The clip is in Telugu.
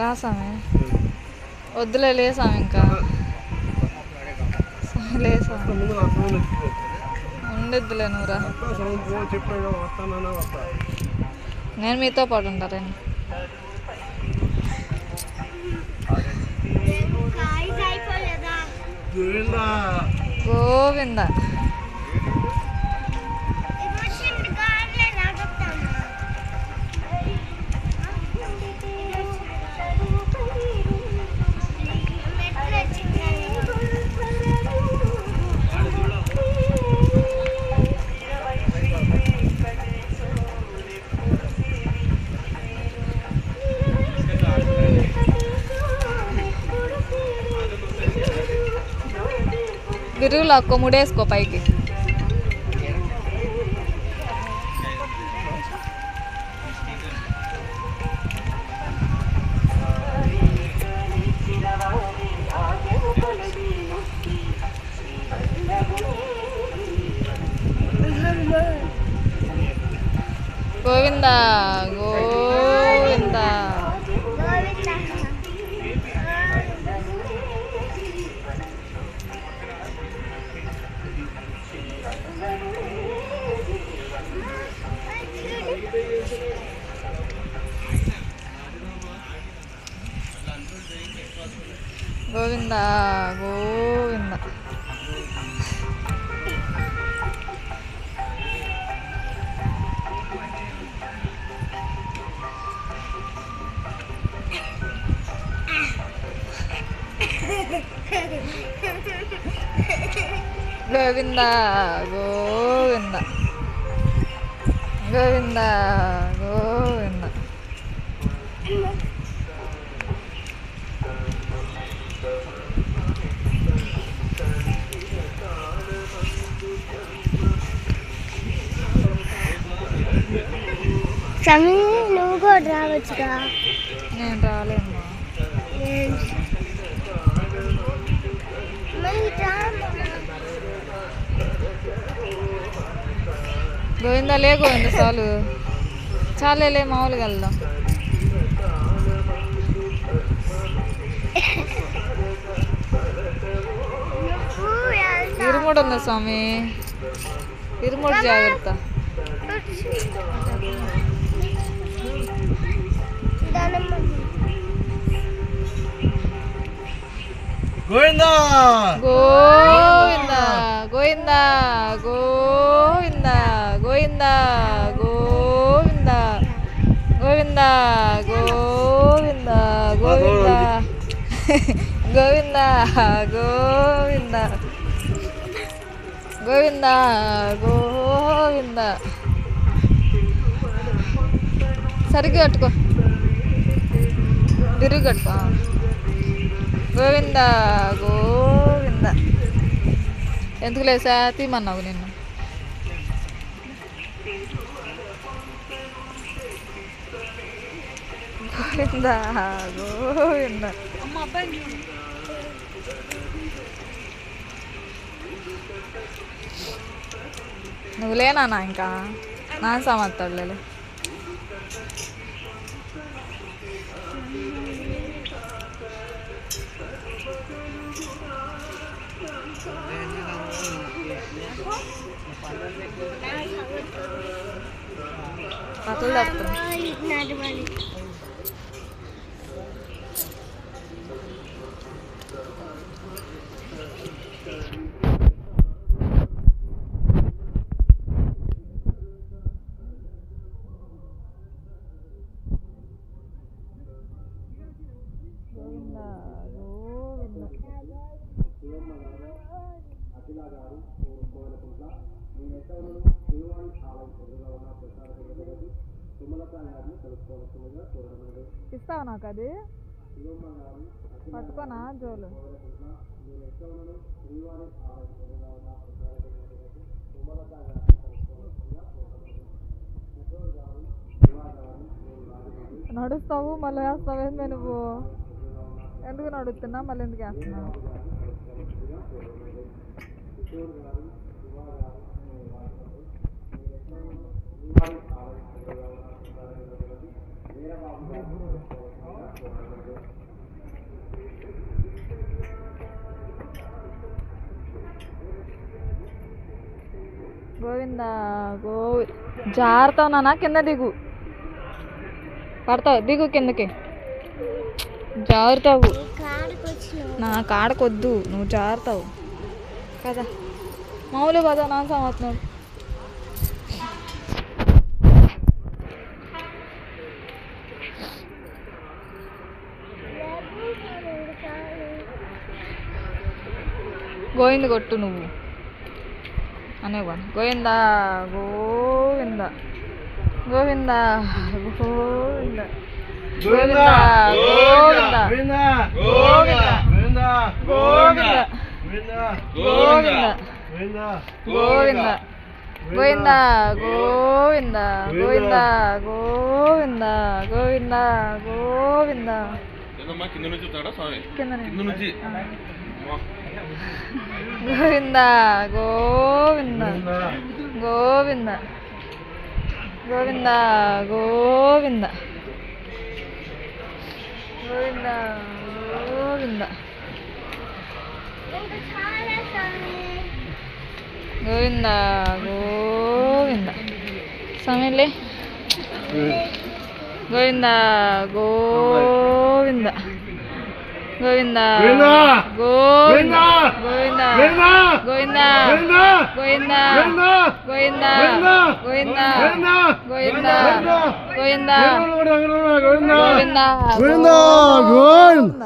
రా స్వామి. వద్దులే, లే స్వామి, ఇంకా లే స్వామి. ఉండొద్దులే, నువ్వు రా. నేను మీతో పాటు ఉంటారండి. గోవింద. బిరుగులు అక్కో ముడేసుకో పైకి. గోవింద గోవింద. గోవింద గోవింద. గోవింద గోవింద. గోవింద గోవింద. స్వామి, నువ్వు కూడా రావచ్చుగా. నేను రాలేమ్మా. గోవింద లే, గోవింద చాలు చాలేలే, మామూలుగా వెళ్దాం. ఇరుముడు ఉందా స్వామి? ఇరుముడు జాగ్రత్త. గోవింద గోవింద గోవింద గోవింద గోవింద గోవింద గోవింద గోవింద గోవింద గోవింద గోవింద గోవింద గోవింద. సరిగ్గా కట్టుకో, తిరుగు కట్టుకో. గోవింద గోవింద. ఎందుకు లేసా? తీమన్నావు నిన్ను. గోవింద గోవింద. నువ్వు లేనా ఇంకా? నా సమర్థలే. పక్కలు తప్పుతున్నాయి. ఇస్తావు నాకు అది? పట్టుకోనా జోలు? నడుస్తావు మళ్ళీ వేస్తావేందే నువ్వు? ఎందుకు నడుస్తున్నా మళ్ళీ ఎందుకు వేస్తున్నావు? గోవింద జారుతావు నాన్న, కింద దిగు, పడతావు, దిగు కిందకి, జారుతావు. కాడికి వచ్చినావు. నా కాడకొద్దు, నువ్వు జారుతావు కదా. మామూలు కదా నా సంవత్సరం. గోవింద కొట్టు నువ్వు అనే గోవింద గోవింద గోవింద గోవింద గోవింద గోవింద గోవింద గోవింద గోవింద గోవింద గోవింద గోవింద గోవింద గోవింద గోవింద గోవింద కింద నుంచి చూస్తాడా స్వామి? కింద కింద నుంచి గోవింద గోవింద గోవింద గోవింద గోవింద గోవింద గోవింద ఇంకా చాలా స్వామి. గోవింద గోవింద సమయంలే గోవింద గోవింద గోవింద గోవింద గోవింద గోవింద గోవింద గోవింద గోవింద గోవింద గోవింద గోవింద గోవింద